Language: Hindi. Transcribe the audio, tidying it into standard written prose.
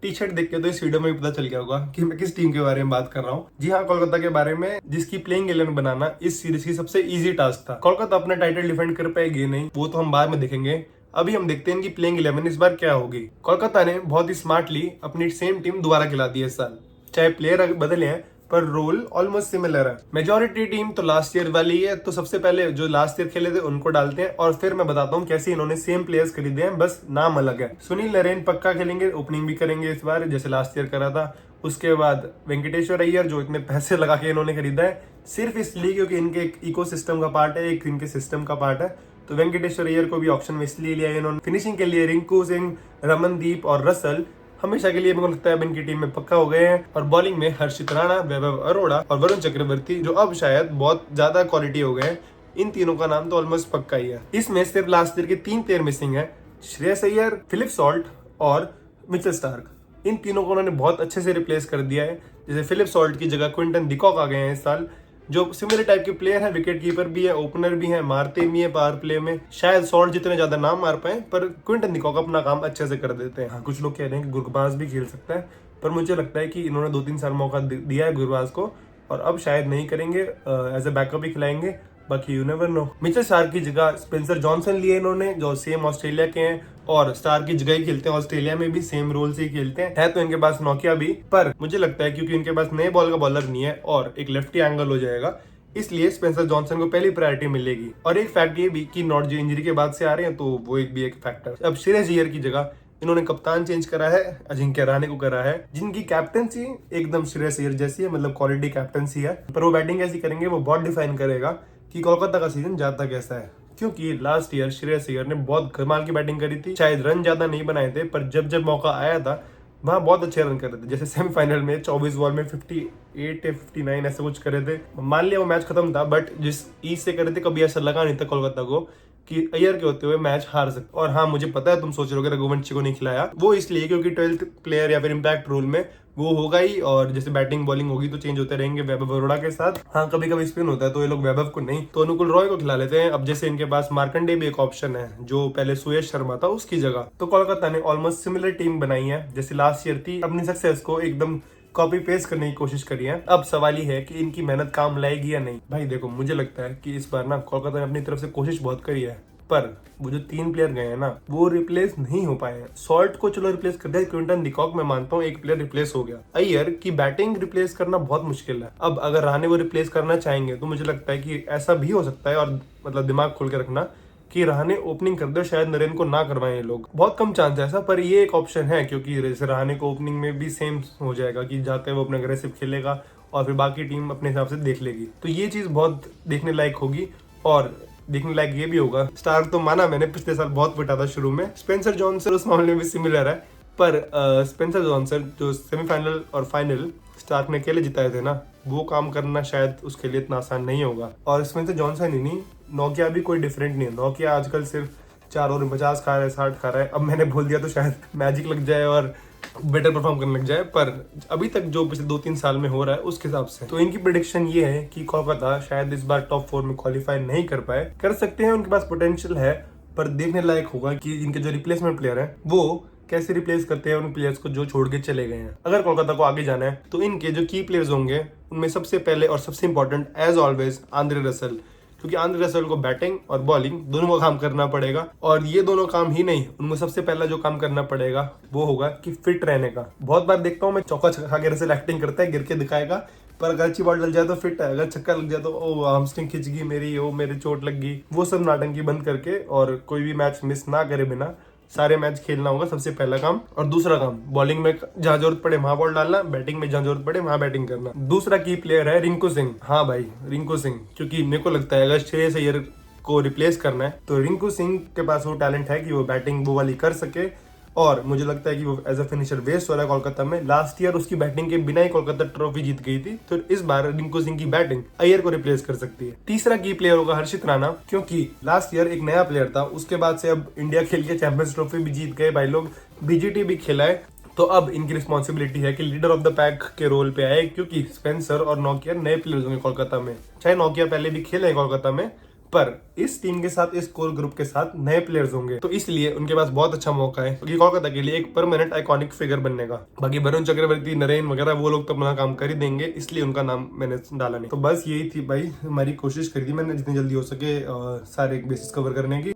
टी शर्ट देख के तो इस वीडियो में भी पता चल गया होगा कि मैं किस टीम के बारे में बात कर रहा हूँ। जी हाँ, कोलकाता के बारे में, जिसकी प्लेइंग 11 बनाना इस सीरीज की सबसे इजी टास्क था। कोलकाता अपना टाइटल डिफेंड कर पाएगी नहीं, वो तो हम बाद में देखेंगे। अभी हम देखते हैं इनकी प्लेइंग 11 इस बार क्या होगी। कोलकाता ने बहुत ही स्मार्टली अपनी सेम टीम दोबारा खिला दी है इस साल। चाहे प्लेयर बदले हैं पर रोल ऑलमोस्ट सिमिलर है। मेजोरिटी टीम तो लास्ट ईयर वाली है, तो सबसे पहले जो लास्ट ईयर खेले थे उनको डालते हैं और फिर मैं बताता हूँ कैसे इन्होंने सेम प्लेयर्स खरीदे हैं, बस नाम अलग है। सुनील नरेन पक्का खेलेंगे, ओपनिंग भी करेंगे इस बार जैसे लास्ट ईयर करा था। उसके बाद वेंकटेश्वर अय्यर, जो इतने पैसे लगा के इन्होंने खरीदा है सिर्फ इसलिए क्योंकि इनके एक इकोसिस्टम का पार्ट है, एक इनके सिस्टम का पार्ट है, तो वेंकटेश्वर अय्यर को भी ऑप्शन में इसलिए लिया है इन्होंने। फिनिशिंग के लिए रिंकू सिंह, रमनदीप और रसल हमेशा के लिए मेरे को लगता है इनकी टीम में पक्का हो गए हैं। और बॉलिंग में हर्षित राणा, वैभव अरोड़ा और वरुण चक्रवर्ती, जो अब शायद बहुत ज्यादा क्वालिटी हो गए हैं। इन तीनों का नाम तो ऑलमोस्ट पक्का ही है। इसमें सिर्फ लास्ट ईयर के 3 प्लेयर मिसिंग है, श्रेयस अय्यर, फिलिप सॉल्ट और मिचेल स्टार्क। इन तीनों को उन्होंने बहुत अच्छे से रिप्लेस कर दिया है। जैसे फिलिप सॉल्ट की जगह क्विंटन डिकॉक आ गए हैं इस साल, जो सिमिलर टाइप के प्लेयर हैं, विकेट कीपर भी है, ओपनर भी है, मारते भी है पावर प्ले में। शायद सॉल्ट जितने ज्यादा नाम मार पाए, पर क्विंटन डिकॉक अपना काम अच्छे से कर देते हैं। हाँ, कुछ लोग कह रहे हैं कि गुरबाज भी खेल सकता है, पर मुझे लगता है कि इन्होंने 2-3 साल मौका दिया है गुरबाज को और अब शायद नहीं करेंगे, एज ए बैकअप ही खिलाएंगे, बाकी you never know. Mitchell Starc की जगह स्पेंसर जॉनसन लिए इन्होंने, जो सेम ऑस्ट्रेलिया के हैं और स्टार की जगह ही खेलते हैं, ऑस्ट्रेलिया में भी सेम रोल से ही खेलते हैं। है तो इनके पास नोकिया भी, पर मुझे लगता है क्योंकि इनके पास नए बॉल का बॉलर नहीं है और एक लेफ्टी एंगल हो जाएगा, इसलिए स्पेंसर जॉनसन को पहली प्रायोरिटी मिलेगी। और एक फैक्ट ये भी कि नॉट जो इंजरी के बाद से आ रहे हैं, तो वो एक फैक्टर। अब श्रेयस अय्यर की जगह इन्होंने कप्तान चेंज करा है, अजिंक्य रहाणे को करा है, जिनकी कैप्टनसी एकदम श्रेयस अय्यर जैसी है, मतलब क्वालिटी कैप्टनसी है। पर वो बैटिंग कैसी करेंगे वो बहुत डिफाइन करेगा कि कोलकाता का सीजन जाता कैसा है। क्योंकि लास्ट ईयर श्रेयस अय्यर ने बहुत कमाल की बैटिंग करी थी, शायद रन ज्यादा नहीं बनाए थे, पर जब जब मौका आया था वहां बहुत अच्छे रन कर रहे थे। जैसे सेमीफाइनल में 24 बॉल में 58 या 59 ऐसे कुछ करे थे। मान लिया वो मैच खत्म था, बट जिस ईज से करे थे कभी ऐसा लगा नहीं था कोलकाता को कि अय्यर के होते हुए मैच हार सकते। और हाँ, मुझे पता है तुम सोच रहे हो रघुवंशी को नहीं खिलाया, वो इसलिए क्योंकि 12th प्लेयर या फिर इम्पैक्ट रोल में वो होगा ही, और जैसे बैटिंग बॉलिंग होगी तो चेंज होते रहेंगे वैभव अरोड़ा के साथ। हाँ, कभी कभी स्पिन होता है तो ये लोग वैभव को नहीं तो अनुकुल रॉय को खिला लेते हैं। अब जैसे इनके पास मार्कंडे भी एक ऑप्शन है, जो पहले सुयश शर्मा था उसकी जगह। तो कोलकाता ने ऑलमोस्ट सिमिलर टीम बनाई है जैसे लास्ट ईयर थी, अपनी सक्सेस को एकदम कॉपी पेस्ट करने की कोशिश करी है। अब सवाल ये है कि इनकी मेहनत काम लाएगी या नहीं। भाई देखो, मुझे लगता है कि इस बार ना कोलकाता ने अपनी तरफ से कोशिश बहुत करी है, पर वो जो 3 प्लेयर गए हैं ना वो रिप्लेस नहीं हो पाए हैं। सॉल्ट को चलो रिप्लेस कर दिया, क्विंटन डिकॉक मैं मानता हूँ एक प्लेयर रिप्लेस हो गया। अय्यर की बैटिंग रिप्लेस करना बहुत मुश्किल है। अब अगर रहाणे वो रिप्लेस करना चाहेंगे तो मुझे लगता है कि ऐसा भी हो सकता है, और मतलब दिमाग खोल के रखना कि रहाणे ओपनिंग कर दो, शायद नरेन को ना करवाएं ये लोग। बहुत कम चांस है ऐसा, पर ये एक ऑप्शन है क्योंकि जैसे रहाणे को ओपनिंग में भी सेम हो जाएगा कि जाते वो अपने अग्रेसिव खेलेगा और फिर बाकी टीम अपने हिसाब से देख लेगी। तो ये चीज बहुत देखने लायक होगी। और देखने लायक ये भी होगा, स्टार्क तो माना मैंने पिछले साल बहुत पिटा था शुरू में, स्पेंसर जॉनसन उस मामले में भी सिमिलर है, पर स्पेंसर जॉनसन जो सेमीफाइनल और फाइनल स्टार्क ने अकेले जिताए थे ना, वो काम करना शायद उसके लिए इतना आसान नहीं होगा। और स्पेंसर जॉनसन ही नहीं, नोकिया भी कोई डिफरेंट नहीं है। नोकिया आजकल सिर्फ 4 ओवर में 50 खा रहा है, 60 खा रहा है। अब मैंने बोल दिया तो शायद मैजिक लग जाए और बेटर परफॉर्म करने लग जाए, पर अभी तक जो पिछले 2-3 साल में हो रहा है उसके हिसाब से तो इनकी प्रेडिक्शन ये है कि कोलकाता शायद इस बार टॉप 4 में क्वालिफाई नहीं कर पाए। कर सकते हैं, उनके पास पोटेंशियल है, पर देखने लायक होगा कि इनके जो रिप्लेसमेंट प्लेयर है वो कैसे रिप्लेस करते हैं उन प्लेयर्स को जो छोड़ के चले गए हैं। अगर कोलकाता को आगे जाना है तो इनके जो की प्लेयर्स होंगे उनमें सबसे पहले और सबसे important as always Andre Russell, क्योंकि आंद्रे रसल को बैटिंग और बॉलिंग दोनों का काम करना पड़ेगा। और ये दोनों काम ही नहीं, उनको सबसे पहला जो काम करना पड़ेगा वो होगा कि फिट रहने का। बहुत बार देखता हूँ मैं, चौका छक्का के रसल एक्टिंग करता है, गिर के दिखाएगा, पर अगर अच्छी बॉल डल जाए तो फिट है, अगर छक्का लग जाए तो ओ हैमस्ट्रिंग खिंच गई मेरी, ओ मेरे चोट लग गई। वो सब नाटंकी बंद करके और कोई भी मैच मिस ना करे बिना सारे मैच खेलना होगा, सबसे पहला काम। और दूसरा काम, बॉलिंग में जहां जरूरत पड़े वहां बॉल डालना, बैटिंग में जहां जरूरत पड़े वहां बैटिंग करना। दूसरा की प्लेयर है रिंकू सिंह। हाँ भाई, रिंकू सिंह, क्योंकि मेरे को लगता है अगर श्रेयस अय्यर को रिप्लेस करना है तो रिंकू सिंह के पास वो टैलेंट है कि वो बैटिंग वो वाली कर सके। और मुझे लगता है कि वो एज अ फिनिशर वेस्ट हो रहा है कोलकाता में। लास्ट ईयर उसकी बैटिंग के बिना ही कोलकाता ट्रॉफी जीत गई थी, तो इस बार रिंकू सिंह की बैटिंग अय्यर को रिप्लेस कर सकती है। तीसरा की प्लेयर होगा हर्षित राणा, क्योंकि लास्ट ईयर एक नया प्लेयर था, उसके बाद से अब इंडिया खेल के चैंपियंस ट्रॉफी भी जीत गए भाई लोग, बीजीटी भी खेला है, तो अब इनकी रिस्पॉन्सिबिलिटी है कि लीडर ऑफ द पैक के रोल पे आए, क्योंकि स्पेंसर और नोकिया नए प्लेयर्स होंगे कोलकाता में। चाहे नोकिया पहले भी खेले कोलकाता में, पर इस टीम के साथ, इस कोर ग्रुप के साथ नए प्लेयर्स होंगे, तो इसलिए उनके पास बहुत अच्छा मौका है क्योंकि कोलकाता के लिए एक परमानेंट आइकॉनिक फिगर बनने का। बाकी वरुण चक्रवर्ती, नरेन वगैरह वो लोग तो अपना काम कर ही देंगे, इसलिए उनका नाम मैंने डाला नहीं। तो बस यही थी भाई, हमारी कोशिश करी थी मैंने जितनी जल्दी हो सके सारे बेसिस कवर करने की।